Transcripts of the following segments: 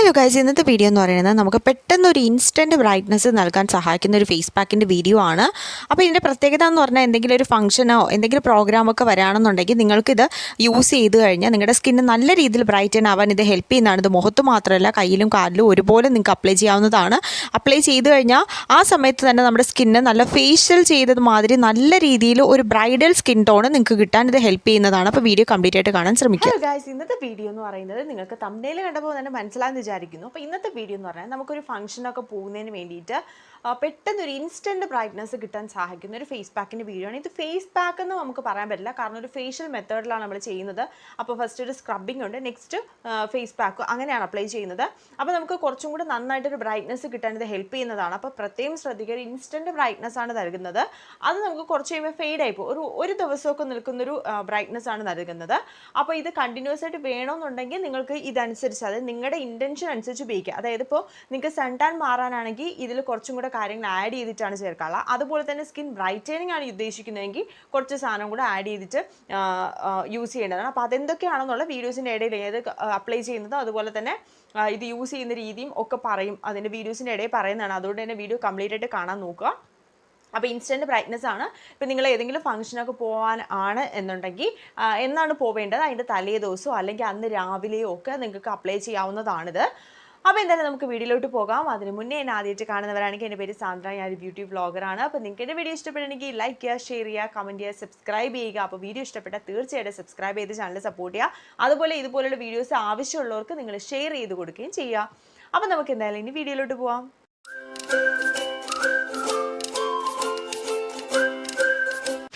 Hello guys, ഇന്നത്തെ video എന്ന് പറയുന്നത് നമുക്ക് പെട്ടെന്ന് ഒരു ഇൻസ്റ്റൻറ്റ് ബ്രൈറ്റ്നസ് നൽകാൻ സഹായിക്കുന്ന ഒരു ഫേസ് പാക്കിൻ്റെ വീഡിയോ ആണ്. അപ്പോൾ ഇതിൻ്റെ പ്രത്യേകത എന്ന് പറഞ്ഞാൽ എന്തെങ്കിലും ഒരു ഫംഗ്ഷനോ എന്തെങ്കിലും പ്രോഗ്രാമൊക്കെ വരാണെന്നുണ്ടെങ്കിൽ നിങ്ങൾക്കിത് യൂസ് ചെയ്ത് കഴിഞ്ഞാൽ നിങ്ങളുടെ സ്കിന്ന് നല്ല രീതിയിൽ ബ്രൈറ്റൻ ആവാൻ ഇത് ഹെൽപ്പ് ചെയ്യുന്നതാണ്. ഇത് മുഖത്ത് മാത്രമല്ല കയ്യിലും കാലിലും ഒരുപോലെ നിങ്ങൾക്ക് അപ്ലൈ ചെയ്യാവുന്നതാണ്. അപ്ലൈ ചെയ്ത് കഴിഞ്ഞാൽ ആ സമയത്ത് തന്നെ നമ്മുടെ സ്കിന്ന് നല്ല ഫേഷ്യൽ ചെയ്തത് മാതിരി നല്ല രീതിയിൽ ഒരു ബ്രൈഡൽ സ്കിൻ ടോൺ നിങ്ങൾക്ക് കിട്ടാൻ ഇത് ഹെൽപ്പ് ചെയ്യുന്നതാണ്. അപ്പോൾ വീഡിയോ കംപ്ലീറ്റ് ആയിട്ട് കാണാൻ ശ്രമിക്കുക. ഹലോ ഗൈസ്, ഇന്നത്തെ വീഡിയോ എന്ന് പറയുന്നത് നിങ്ങൾക്ക് തംബ്നെയിൽ കണ്ടപ്പോൾ തന്നെ മനസ്സിലായെന്ന് വിചാരിക്കുന്നു. അപ്പോൾ ഇന്നത്തെ വീഡിയോ എന്ന് പറഞ്ഞാൽ നമുക്കൊരു ഫംഗ്ഷനൊക്കെ പോകുന്നതിന് വേണ്ടിയിട്ട് പെട്ടെന്നൊരു ഇൻസ്റ്റൻറ്റ് ബ്രൈറ്റ്നസ് കിട്ടാൻ സഹായിക്കുന്ന ഒരു ഫേസ് പാക്കിൻ്റെ വീഡിയോ ആണ്. ഇത് ഫേസ് പാക്ക് എന്ന് നമുക്ക് പറയാൻ പറ്റില്ല, കാരണം ഒരു ഫേഷ്യൽ മെത്തേഡിലാണ് നമ്മൾ ചെയ്യുന്നത്. അപ്പോൾ ഫസ്റ്റ് ഒരു സ്ക്രബിംഗ് ഉണ്ട്, നെക്സ്റ്റ് ഫേസ് പാക്ക്, അങ്ങനെയാണ് അപ്ലൈ ചെയ്യുന്നത്. അപ്പോൾ നമുക്ക് കുറച്ചും കൂടി നന്നായിട്ടൊരു ബ്രൈറ്റ്നസ് കിട്ടാൻ ഇത് ഹെൽപ്പ് ചെയ്യുന്നതാണ്. അപ്പോൾ പ്രത്യേകം ശ്രദ്ധിക്കുക, ഒരു ഇൻസ്റ്റൻറ്റ് ബ്രൈറ്റ്നസ് ആണ് നൽകുന്നത്. അത് നമുക്ക് കുറച്ച് കഴിയുമ്പോൾ ഫെയ്ഡായി പോകും. ഒരു ദിവസമൊക്കെ നിൽക്കുന്നൊരു ബ്രൈറ്റ്നസ് ആണ് നൽകുന്നത്. അപ്പോൾ ഇത് കണ്ടിന്യൂസ് ആയിട്ട് വേണമെന്നുണ്ടെങ്കിൽ നിങ്ങൾക്ക് ഇതനുസരിച്ച്, അതായത് നിങ്ങളുടെ ഇൻറ്റൻഷൻ അനുസരിച്ച് ഉപയോഗിക്കുക. അതായത് ഇപ്പോൾ നിങ്ങൾക്ക് സൺ ടാൻ മാറാനാണെങ്കിൽ ഇതിൽ കുറച്ചും കൂടെ കാര്യങ്ങൾ ആഡ് ചെയ്തിട്ടാണ് ചേർക്കാറുള്ളത്. അതുപോലെ തന്നെ സ്കിൻ ബ്രൈറ്റനിങ് ആണ് ഉദ്ദേശിക്കുന്നതെങ്കിൽ കുറച്ച് സാധനം കൂടെ ആഡ് ചെയ്തിട്ട് യൂസ് ചെയ്യേണ്ടതാണ്. അപ്പോൾ അതെന്തൊക്കെയാണെന്നുള്ള വീഡിയോസിൻ്റെ ഇടയിൽ ഏത് അപ്ലൈ ചെയ്യുന്നതോ അതുപോലെ തന്നെ ഇത് യൂസ് ചെയ്യുന്ന രീതിയും ഒക്കെ പറയും, അതിൻ്റെ വീഡിയോസിൻ്റെ ഇടയിൽ പറയുന്നതാണ്. അതുകൊണ്ട് തന്നെ വീഡിയോ കംപ്ലീറ്റ് ആയിട്ട് കാണാൻ നോക്കുക. അപ്പോൾ ഇൻസ്റ്റൻറ്റ് ബ്രൈറ്റ്നസ് ആണ്. ഇപ്പോൾ നിങ്ങൾ ഏതെങ്കിലും ഫംഗ്ഷനൊക്കെ പോകാൻ ആണ് എന്നുണ്ടെങ്കിൽ എന്നാണ് പോവേണ്ടത്, അതിൻ്റെ തലേ ദിവസമോ അല്ലെങ്കിൽ അന്ന് രാവിലെയോ ഒക്കെ നിങ്ങൾക്ക് അപ്ലൈ ചെയ്യാവുന്നതാണിത്. അപ്പോൾ എന്തായാലും നമുക്ക് വീഡിയോയിലോട്ട് പോകാം. അതിന് മുന്നേ എന്നെ ആദ്യമായിട്ട് കാണുന്നവരാണെങ്കിൽ എൻ്റെ പേര് സാന്ദ്ര, ഞാനൊരു ബ്യൂട്ടി വ്ളോഗറാണ്. അപ്പോൾ നിങ്ങൾക്ക് എൻ്റെ വീഡിയോ ഇഷ്ടപ്പെടുകയാണെങ്കിൽ ലൈക്ക് ചെയ്യുക, ഷെയർ ചെയ്യുക, കമൻറ്റ് ചെയ്യുക, സബ്സ്ക്രൈബ് ചെയ്യുക. അപ്പോൾ വീഡിയോ ഇഷ്ടപ്പെട്ടാൽ തീർച്ചയായിട്ടും സബ്സ്ക്രൈബ് ചെയ്ത് ചാനൽ സപ്പോർട്ട് ചെയ്യുക. അതുപോലെ ഇതുപോലുള്ള വീഡിയോസ് ആവശ്യമുള്ളവർക്ക് നിങ്ങൾ ഷെയർ ചെയ്ത് കൊടുക്കുകയും ചെയ്യുക. അപ്പോൾ നമുക്ക് എന്തായാലും ഇനി വീഡിയോയിലോട്ട് പോകാം.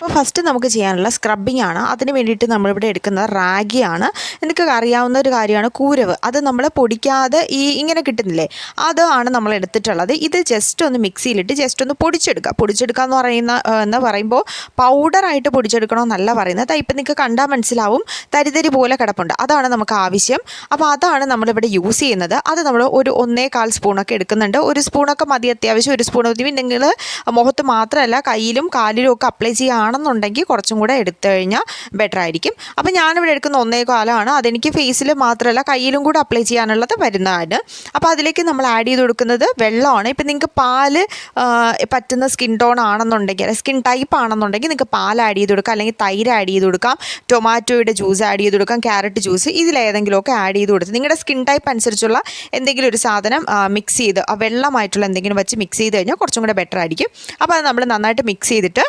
അപ്പോൾ ഫസ്റ്റ് നമുക്ക് ചെയ്യാനുള്ള സ്ക്രബിംഗ് ആണ്. അതിന് വേണ്ടിയിട്ട് നമ്മളിവിടെ എടുക്കുന്നത് റാഗിയാണ്. എനിക്ക് അറിയാവുന്ന ഒരു കാര്യമാണ് കൂരവ്. അത് നമ്മൾ പൊടിക്കാതെ ഇങ്ങനെ കിട്ടുന്നില്ലേ, അതാണ് നമ്മൾ എടുത്തിട്ടുള്ളത്. ഇത് ജസ്റ്റ് ഒന്ന് മിക്സിയിലിട്ട് ജസ്റ്റ് ഒന്ന് പൊടിച്ചെടുക്കുക എന്ന് പറയുമ്പോൾ പൗഡറായിട്ട് പൊടിച്ചെടുക്കണമെന്നല്ല പറയുന്നത്. ഇപ്പം നിങ്ങൾക്ക് കണ്ടാൽ മനസ്സിലാവും, തരിതരി പോലെ കിടപ്പുണ്ട്. അതാണ് നമുക്ക് ആവശ്യം. അപ്പോൾ അതാണ് നമ്മളിവിടെ യൂസ് ചെയ്യുന്നത്. അത് നമ്മൾ ഒരു 1.25 സ്പൂണൊക്കെ എടുക്കുന്നുണ്ട്. ഒരു സ്പൂണൊക്കെ മതി, അത്യാവശ്യം ഒരു സ്പൂൺ മതി. നിങ്ങൾ മുഖത്ത് മാത്രമല്ല കയ്യിലും കാലിലും ഒക്കെ അപ്ലൈ ചെയ്യുകയാണെന്നുണ്ടെങ്കിൽ കുറച്ചും കൂടെ എടുത്തു കഴിഞ്ഞാൽ ബെറ്റർ ആയിരിക്കും. അപ്പോൾ ഞാനിവിടെ എടുക്കുന്ന 1.25 അതെനിക്ക് ഫേസിൽ മാത്രമല്ല കയ്യിലും കൂടെ അപ്ലൈ ചെയ്യാനുള്ളത് വരുന്നതാണ്. അപ്പോൾ അതിലേക്ക് നമ്മൾ ആഡ് ചെയ്ത് കൊടുക്കുന്നത് വെള്ളമാണ്. ഇപ്പം നിങ്ങൾക്ക് പാല് പറ്റുന്ന സ്കിൻ ടോൺ ആണെന്നുണ്ടെങ്കിൽ, സ്കിൻ ടൈപ്പ് ആണെന്നുണ്ടെങ്കിൽ നിങ്ങൾക്ക് പാൽ ആഡ് ചെയ്ത് കൊടുക്കാം, അല്ലെങ്കിൽ തൈര് ആഡ് ചെയ്ത് കൊടുക്കാം, ടൊമാറ്റോയുടെ ജ്യൂസ് ആഡ് ചെയ്ത് കൊടുക്കാം, ക്യാരറ്റ് ജ്യൂസ്, ഇതിലേതെങ്കിലുമൊക്കെ ആഡ് ചെയ്ത് കൊടുത്ത് നിങ്ങളുടെ സ്കിൻ ടൈപ്പ് അനുസരിച്ചുള്ള എന്തെങ്കിലും ഒരു സാധനം മിക്സ് ചെയ്ത് വെള്ളമായിട്ടുള്ള എന്തെങ്കിലും വെച്ച് മിക്സ് ചെയ്ത് കഴിഞ്ഞാൽ കുറച്ചും കൂടെ ബെറ്റർ ആയിരിക്കും. അപ്പോൾ അത് നമ്മൾ നന്നായിട്ട് മിക്സ് ചെയ്തിട്ട്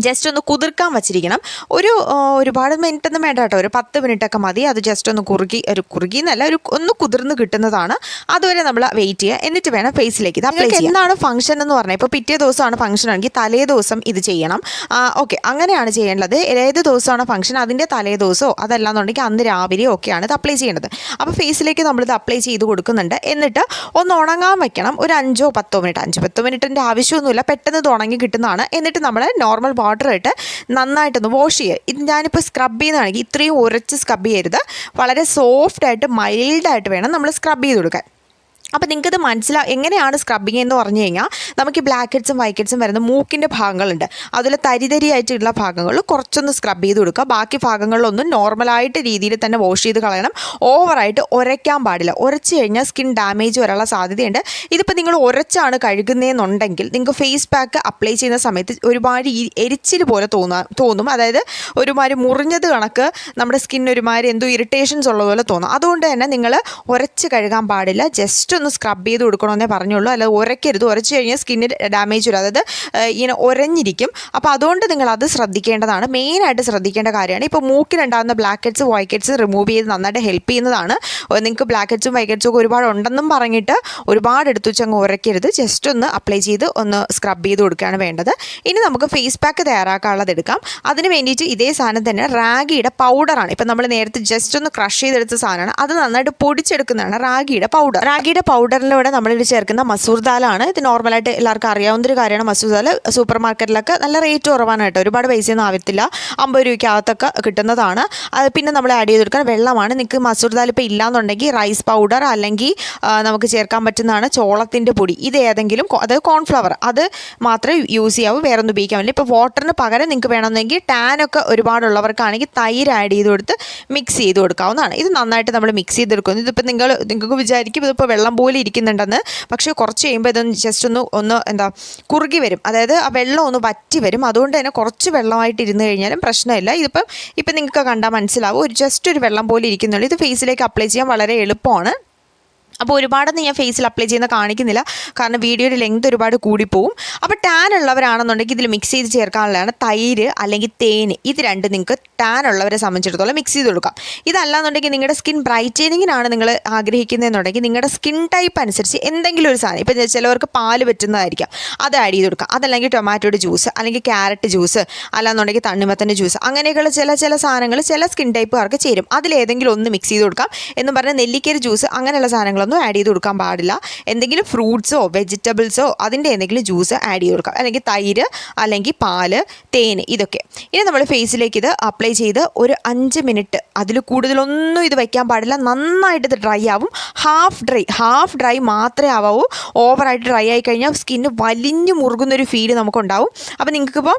ജസ്റ്റ് ഒന്ന് കുതിർക്കാൻ വച്ചിരിക്കണം. ഒരുപാട് മിനിറ്റൊന്നും വേണ്ട കേട്ടോ, ഒരു 10 മിനിറ്റൊക്കെ മതി. അത് ജസ്റ്റ് ഒന്ന് കുറുകിന്നല്ല, ഒന്ന് കുതിർന്ന് കിട്ടുന്നതാണ്. അതുവരെ നമ്മൾ വെയിറ്റ് ചെയ്യുക. എന്നിട്ട് വേണം ഫേസിലേക്ക് ഇത് അപ്ലൈ ചെയ്യാൻ. എന്താണ് ഫംഗ്ഷൻ എന്ന് പറഞ്ഞാൽ, ഇപ്പോൾ പിറ്റേ ദിവസമാണ് ഫംഗ്ഷൻ ആണെങ്കിൽ തലേ ദിവസം ഇത് ചെയ്യണം. ഓക്കെ, അങ്ങനെയാണ് ചെയ്യേണ്ടത്. ഏത് ദിവസമാണ് ഫംഗ്ഷൻ അതിൻ്റെ തലേ ദിവസമോ അതല്ലാന്നുണ്ടെങ്കിൽ അന്ന് രാവിലെയോ ഒക്കെയാണ് ഇത് അപ്ലൈ ചെയ്യേണ്ടത്. അപ്പോൾ ഫേസിലേക്ക് നമ്മളിത് അപ്ലൈ ചെയ്ത് കൊടുക്കുന്നുണ്ട്. എന്നിട്ട് ഒന്ന് ഉണങ്ങാൻ വയ്ക്കണം. ഒരു 5-10 മിനിറ്റ്. 5-10 മിനിറ്റിൻ്റെ ആവശ്യമൊന്നുമില്ല, പെട്ടെന്ന് ഇത് ഉണങ്ങി കിട്ടുന്നതാണ്. എന്നിട്ട് നമ്മൾ നോർമൽ വാട്ടർ ഇട്ട് നന്നായിട്ടൊന്ന് വാഷ് ചെയ്യുക. ഇത് ഞാനിപ്പോൾ സ്ക്രബ് ചെയ്യുന്നതാണെങ്കിൽ ഇത്രയും ഉരച്ച് സ്ക്രബ് ചെയ്യരുത്, വളരെ സോഫ്റ്റായിട്ട് മൈൽഡായിട്ട് വേണം നമ്മൾ സ്ക്രബ് ചെയ്ത് കൊടുക്കാൻ. അപ്പോൾ നിങ്ങൾക്കത് എങ്ങനെയാണ് സ്ക്രബിങ് എന്ന് പറഞ്ഞു കഴിഞ്ഞാൽ, നമുക്ക് ബ്ലാക്ക് ഹെഡ്സും വൈറ്റ് ഹെഡ്സും വരുന്ന മൂക്കിൻ്റെ ഭാഗങ്ങളുണ്ട്, അതിൽ തരിതരിയായിട്ടുള്ള ഭാഗങ്ങൾ കുറച്ചൊന്ന് സ്ക്രബ് ചെയ്ത് കൊടുക്കുക. ബാക്കി ഭാഗങ്ങളിലൊന്നും നോർമലായിട്ട് രീതിയിൽ തന്നെ വാഷ് ചെയ്ത് കളയണം. ഓവറായിട്ട് ഉരയ്ക്കാൻ പാടില്ല. ഉരച്ച് കഴിഞ്ഞാൽ സ്കിൻ ഡാമേജ് വരാനുള്ള സാധ്യതയുണ്ട്. ഇതിപ്പോൾ നിങ്ങൾ ഉരച്ചാണ് കഴുകുന്നതെന്നുണ്ടെങ്കിൽ നിങ്ങൾക്ക് ഫേസ് പാക്ക് അപ്ലൈ ചെയ്യുന്ന സമയത്ത് ഒരുമാതിരി എരിച്ചിൽ പോലെ തോന്നും. അതായത് ഒരുമാതിരി മുറിഞ്ഞത് കണക്ക് നമ്മുടെ സ്കിൻ ഒരുമാതിരി എന്തോ ഇറിറ്റേഷൻസ് ഉള്ള പോലെ തോന്നും. അതുകൊണ്ട് തന്നെ നിങ്ങൾ ഉരച്ച് കഴുകാൻ പാടില്ല, ജസ്റ്റ് ഒന്ന് സ്ക്രബ് ചെയ്ത് കൊടുക്കണമെന്നേ പറഞ്ഞുള്ളൂ. അല്ലാതെ ഉരയ്ക്കരുത്. ഉരച്ച് കഴിഞ്ഞാൽ സ്കിന്നിന് ഡാമേജ് വരും, അതായത് ഇങ്ങനെ ഉരഞ്ഞിരിക്കും. അപ്പോൾ അതുകൊണ്ട് നിങ്ങൾ അത് ശ്രദ്ധിക്കേണ്ടതാണ്, മെയിനായിട്ട് ശ്രദ്ധിക്കേണ്ട കാര്യമാണ്. ഇപ്പോൾ മൂക്കിലുണ്ടാകുന്ന black heads white heads remove ചെയ്ത് നന്നായിട്ട് ഹെൽപ്പ് ചെയ്യുന്നതാണ്. നിങ്ങൾക്ക് ബ്ലാക്ക് ഹെഡ്സും വൈറ്റ് ഹെഡ്സും ഒക്കെ ഒരുപാട് ഉണ്ടെന്നും പറഞ്ഞിട്ട് ഒരുപാട് എടുത്തു വെച്ച് അങ്ങ് ഉരയ്ക്കരുത്. ജസ്റ്റ് ഒന്ന് അപ്ലൈ ചെയ്ത് ഒന്ന് സ്ക്രബ് ചെയ്ത് കൊടുക്കുകയാണ് വേണ്ടത്. ഇനി നമുക്ക് ഫേസ് പാക്ക് തയ്യാറാക്കാനുള്ളത് എടുക്കാം. അതിന് വേണ്ടിയിട്ട് ഇതേ സാധനം തന്നെ റാഗിയുടെ പൗഡറാണ്. ഇപ്പം നമ്മൾ നേരത്തെ ജസ്റ്റ് ഒന്ന് ക്രഷ് ചെയ്തെടുത്ത സാധനമാണ്, അത് നന്നായിട്ട് പൊടിച്ചെടുക്കുന്നതാണ് റാഗിയുടെ പൗഡറിലൂടെ നമ്മളിത് ചേർക്കുന്ന മസൂർ ദാലാണ്. ഇത് നോർമലായിട്ട് എല്ലാവർക്കും അറിയാവുന്നൊരു കാര്യമാണ്. മസൂർ ദാൽ സൂപ്പർ മാർക്കറ്റിലൊക്കെ നല്ല റേറ്റ് കുറവാണ് കേട്ടോ, ഒരുപാട് പൈസയൊന്നും ആവത്തില്ല, 50 രൂപയ്ക്കകത്തൊക്കെ കിട്ടുന്നതാണ്. പിന്നെ നമ്മൾ ആഡ് ചെയ്ത് കൊടുക്കാൻ വെള്ളമാണ്. നിങ്ങൾക്ക് മസൂർ ദാൽ ഇപ്പോൾ ഇല്ലയെന്നുണ്ടെങ്കിൽ റൈസ് പൗഡർ അല്ലെങ്കിൽ നമുക്ക് ചേർക്കാൻ പറ്റുന്നതാണ് ചോളത്തിൻ്റെ പൊടി. ഇത് ഏതെങ്കിലും, അതായത് കോൺഫ്ലവർ, അത് മാത്രമേ യൂസ് ചെയ്യാവൂ, വേറെ ഒന്നും ഉപയോഗിക്കാൻ പറ്റില്ല. ഇപ്പോൾ വാട്ടറിന് പകരം നിങ്ങൾക്ക് വേണമെന്നെങ്കിൽ ടാനൊക്കെ ഒരുപാടുള്ളവർക്കാണെങ്കിൽ തൈര് ആഡ് ചെയ്ത് കൊടുത്ത് മിക്സ് ചെയ്ത് കൊടുക്കാവുന്നതാണ്. ഇത് നന്നായിട്ട് നമ്മൾ മിക്സ് ചെയ്തെടുക്കുന്നു. ഇതിപ്പോൾ നിങ്ങൾക്ക് വിചാരിക്കും ഇതിപ്പോൾ വെള്ളം പോലെ ഇരിക്കുന്നുണ്ടെന്ന്, പക്ഷേ കുറച്ച് കഴിയുമ്പോൾ ഇതൊന്ന് ജസ്റ്റ് ഒന്ന് എന്താ കുറുകി വരും, അതായത് ആ വെള്ളം ഒന്ന് വറ്റി വരും. അതുകൊണ്ട് തന്നെ കുറച്ച് വെള്ളമായിട്ട് ഇരുന്ന് കഴിഞ്ഞാലും പ്രശ്നമില്ല. ഇപ്പം നിങ്ങൾക്ക് കണ്ടാൽ മനസ്സിലാവും, ജസ്റ്റ് ഒരു വെള്ളം പോലെ ഇരിക്കുന്നുള്ളൂ. ഇത് ഫേസിലേക്ക് അപ്ലൈ ചെയ്യാൻ വളരെ എളുപ്പമാണ്. അപ്പോൾ ഒരുപാടൊന്നും ഞാൻ ഫേസിൽ അപ്ലൈ ചെയ്യുന്ന കാണിക്കുന്നില്ല, കാരണം വീഡിയോയുടെ ലെങ്ത് ഒരുപാട് കൂടിപ്പോവും. അപ്പോൾ ടാൻ ഉള്ളവരാണെന്നുണ്ടെങ്കിൽ ഇതിൽ മിക്സ് ചെയ്ത് ചേർക്കാനുള്ളതാണ് തൈര് അല്ലെങ്കിൽ തേൻ. ഇത് രണ്ട് നിങ്ങൾക്ക് ടാൻ ഉള്ളവരെ സംബന്ധിച്ചിടത്തോളം മിക്സ് ചെയ്ത് കൊടുക്കാം. ഇതല്ലാന്നുണ്ടെങ്കിൽ നിങ്ങളുടെ സ്കിൻ ബ്രൈറ്റനിങ്ങിനാണ് നിങ്ങൾ ആഗ്രഹിക്കുന്നതെന്നുണ്ടെങ്കിൽ നിങ്ങളുടെ സ്കിൻ ടൈപ്പ് അനുസരിച്ച് എന്തെങ്കിലും ഒരു സാധനം, ഇപ്പം ചിലവർക്ക് പാല് പറ്റുന്നതായിരിക്കാം, അത് ആഡ് ചെയ്ത് കൊടുക്കാം. അതല്ലെങ്കിൽ ടൊമാറ്റോയുടെ ജ്യൂസ് അല്ലെങ്കിൽ ക്യാരറ്റ് ജ്യൂസ്, അല്ലാന്നുണ്ടെങ്കിൽ തണ്ണിമത്തൻ്റെ ജ്യൂസ്, അങ്ങനെയൊക്കെയുള്ള ചില സാധനങ്ങൾ ചില സ്കിൻ ടൈപ്പുകാർക്ക് ചേരും. അതിലേതെങ്കിലും ഒന്ന് മിക്സ് ചെയ്ത് കൊടുക്കാം. എന്ന് പറഞ്ഞാൽ നെല്ലിക്കയുടെ ജ്യൂസ് അങ്ങനെയുള്ള സാധനങ്ങൾ ആഡ് ചെയ്ത് കൊടുക്കാൻ പാടില്ല. എന്തെങ്കിലും ഫ്രൂട്ട്സോ വെജിറ്റബിൾസോ അതിൻ്റെ എന്തെങ്കിലും ജ്യൂസ് ആഡ് ചെയ്ത് കൊടുക്കാം, അല്ലെങ്കിൽ തൈര് അല്ലെങ്കിൽ പാല്, തേൻ, ഇതൊക്കെ. ഇനി നമ്മൾ ഫേസിലേക്ക് ഇത് അപ്ലൈ ചെയ്ത് ഒരു 5 മിനിറ്റ്, അതിൽ കൂടുതലൊന്നും ഇത് വയ്ക്കാൻ പാടില്ല. നന്നായിട്ട് ഇത് ഡ്രൈ ആവും. ഹാഫ് ഡ്രൈ മാത്രമേ ആവാവൂ. ഓവറായിട്ട് ഡ്രൈ ആയി കഴിഞ്ഞാൽ സ്കിന്ന് വലിഞ്ഞു മുറുകുന്നൊരു ഫീല് നമുക്കുണ്ടാവും. അപ്പോൾ നിങ്ങൾക്കിപ്പോൾ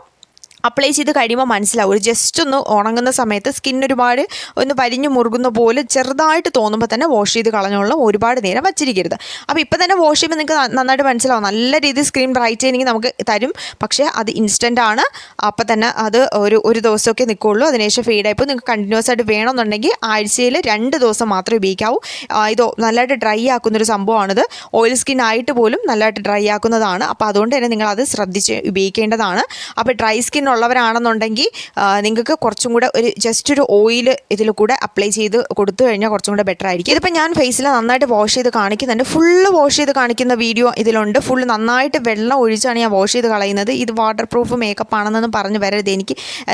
അപ്ലൈ ചെയ്ത് കഴിയുമ്പോൾ മനസ്സിലാവും, ഒരു ജസ്റ്റ് ഒന്ന് ഉണങ്ങുന്ന സമയത്ത് സ്കിൻ ഒരുപാട് ഒന്ന് വലിഞ്ഞു മുറുകുന്ന പോലെ ചെറുതായിട്ട് തോന്നുമ്പോൾ തന്നെ വാഷ് ചെയ്ത് കളഞ്ഞോളാം. ഒരുപാട് നേരം വച്ചിരിക്കരുത്. അപ്പോൾ ഇപ്പോൾ തന്നെ വാഷ് ചെയ്യുമ്പോൾ നിങ്ങൾക്ക് നന്നായിട്ട് മനസ്സിലാവും, നല്ല രീതിയിൽ സ്കിൻ ബ്രൈറ്റനിങ് നമുക്ക് തരും. പക്ഷേ അത് ഇൻസ്റ്റൻ്റ് ആണ്. അപ്പോൾ തന്നെ അത് ഒരു ദിവസമൊക്കെ നിൽക്കുള്ളൂ. അതിനുശേഷം ഫെയ്ഡായിപ്പോൾ നിങ്ങൾക്ക് കണ്ടിന്യൂസ് ആയിട്ട് വേണമെന്നുണ്ടെങ്കിൽ ആഴ്ചയിൽ 2 ദിവസം മാത്രമേ ഉപയോഗിക്കാവൂ. ഇത് നല്ലതായിട്ട് ഡ്രൈ ആക്കുന്നൊരു സംഭവമാണിത്. ഓയിൽ സ്കിൻ ആയിട്ട് പോലും നല്ലതായിട്ട് ഡ്രൈ ആക്കുന്നതാണ്. അപ്പോൾ അതുകൊണ്ട് തന്നെ നിങ്ങളത് ശ്രദ്ധിച്ച് ഉപയോഗിക്കേണ്ടതാണ്. അപ്പോൾ ഡ്രൈ സ്കിൻ ഉള്ളവരാണെന്നുണ്ടെങ്കിൽ നിങ്ങൾക്ക് കുറച്ചും കൂടെ ജസ്റ്റ് ഒരു ഓയിൽ ഇതിൽ കൂടെ അപ്ലൈ ചെയ്ത് കൊടുത്തു കഴിഞ്ഞാൽ കുറച്ചും കൂടെ ബെറ്റർ ആയിരിക്കും. ഇതിപ്പോൾ ഞാൻ ഫേസിൽ നന്നായിട്ട് വാഷ് ചെയ്ത് കാണിക്കുന്നുണ്ട്. ഫുള്ള് വാഷ് ചെയ്ത് കാണിക്കുന്ന വീഡിയോ ഇതിലുണ്ട്. ഫുള്ള് നന്നായിട്ട് വെള്ളം ഒഴിച്ചാണ് ഞാൻ വാഷ് ചെയ്ത് കളയുന്നത്. ഇത് വാട്ടർ പ്രൂഫ് മേക്കപ്പ് ആണെന്നൊന്നും പറഞ്ഞ് വരരുത്.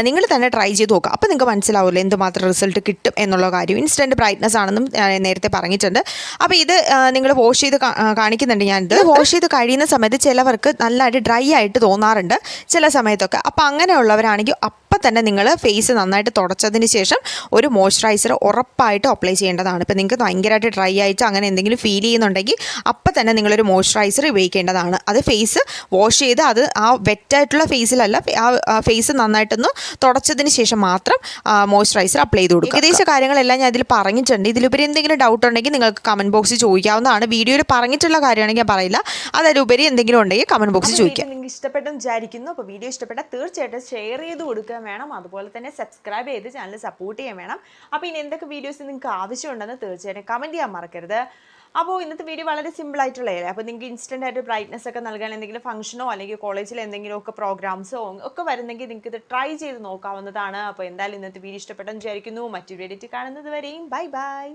നിങ്ങൾ തന്നെ ട്രൈ ചെയ്ത് നോക്കുക. അപ്പോൾ നിങ്ങൾക്ക് മനസ്സിലാവില്ല എന്തുമാത്രം റിസൾട്ട് കിട്ടും എന്നുള്ള കാര്യം. ഇൻസ്റ്റൻറ്റ് ബ്രൈറ്റ്നസ് ആണെന്നും നേരത്തെ പറഞ്ഞിട്ടുണ്ട്. അപ്പോൾ ഇത് നിങ്ങൾ വാഷ് ചെയ്ത് കാണിക്കുന്നുണ്ട്. ഞാനിത് വാഷ് ചെയ്ത് കഴിയുന്ന സമയത്ത് ചിലവർക്ക് നല്ലതായിട്ട് ഡ്രൈ ആയിട്ട് തോന്നാറുണ്ട് ചില സമയത്തൊക്കെ. അപ്പോൾ അങ്ങനെയുള്ളവരാണെങ്കിൽ അപ്പം തന്നെ നിങ്ങൾ ഫേസ് നന്നായിട്ട് തുടച്ചതിന് ശേഷം ഒരു മോയ്സ്ചറൈസർ ഉറപ്പായിട്ടും അപ്ലൈ ചെയ്യേണ്ടതാണ്. ഇപ്പോൾ നിങ്ങൾക്ക് ഭയങ്കരമായിട്ട് ഡ്രൈ ആയിട്ട് അങ്ങനെ എന്തെങ്കിലും ഫീൽ ചെയ്യുന്നുണ്ടെങ്കിൽ അപ്പം തന്നെ നിങ്ങളൊരു മോയ്സ്ചറൈസർ ഉപയോഗിക്കേണ്ടതാണ്. അത് ഫേസ് വാഷ് ചെയ്ത് അത് ആ വെറ്റായിട്ടുള്ള ഫേസിലല്ല, ആ ഫേസ് നന്നായിട്ടൊന്ന് തുടച്ചതിന് ശേഷം മാത്രം മോയ്സ്ചറൈസർ അപ്ലൈ ചെയ്ത് കൊടുക്കുക. ഏകദേശം കാര്യങ്ങളെല്ലാം ഞാൻ ഇതിൽ പറഞ്ഞിട്ടുണ്ട്. ഇതിലുപരി എന്തെങ്കിലും ഡൗട്ട് ഉണ്ടെങ്കിൽ നിങ്ങൾക്ക് കമൻറ്റ് ബോക്സിൽ ചോദിക്കാവുന്നതാണ്. വീഡിയോയിൽ പറഞ്ഞിട്ടുള്ള കാര്യമാണെങ്കിൽ ഞാൻ പറയില്ല. അതിലുപരി എന്തെങ്കിലും ഉണ്ടെങ്കിൽ കമൻറ്റ് ബോക്സിൽ ചോദിക്കാം. നിങ്ങൾക്ക് ഇഷ്ടപ്പെട്ടെന്ന് വിചാരിക്കുന്നു. അപ്പോൾ വീഡിയോ ഇഷ്ടപ്പെട്ടാൽ തീർച്ചയായിട്ടും ഷെയർ ചെയ്ത് കൊടുക്കാൻ വേണം. അതുപോലെ തന്നെ സബ്സ്ക്രൈബ് ചെയ്ത് ചാനൽ സപ്പോർട്ട് ചെയ്യാൻ വേണം. അപ്പോൾ ഇനി എന്തൊക്കെ വീഡിയോസ് നിങ്ങൾക്ക് ആവശ്യമുണ്ടെന്ന് തീർച്ചയായിട്ടും കമൻറ്റ് ചെയ്യാൻ മറക്കരുത്. അപ്പോൾ ഇന്നത്തെ വീഡിയോ വളരെ സിമ്പിൾ ആയിട്ടുള്ളതല്ലേ. അപ്പോൾ നിങ്ങൾക്ക് ഇൻസ്റ്റൻ്റ് ആയിട്ട് ബ്രൈറ്റ്നസ് ഒക്കെ നൽകാൻ എന്തെങ്കിലും ഫംഗ്ഷനോ അല്ലെങ്കിൽ കോളേജിൽ എന്തെങ്കിലുമൊക്കെ പ്രോഗ്രാംസോ ഒക്കെ വരുന്നെങ്കിൽ നിങ്ങൾക്ക് ഇത് ട്രൈ ചെയ്ത് നോക്കാവുന്നതാണ്. അപ്പോൾ എന്തായാലും ഇന്നത്തെ വീഡിയോ ഇഷ്ടപ്പെട്ടെന്ന് വിചാരിക്കുന്നു. മറ്റൊരു വീഡിയോ കാണുന്നത് വരെയും ബൈ ബൈ.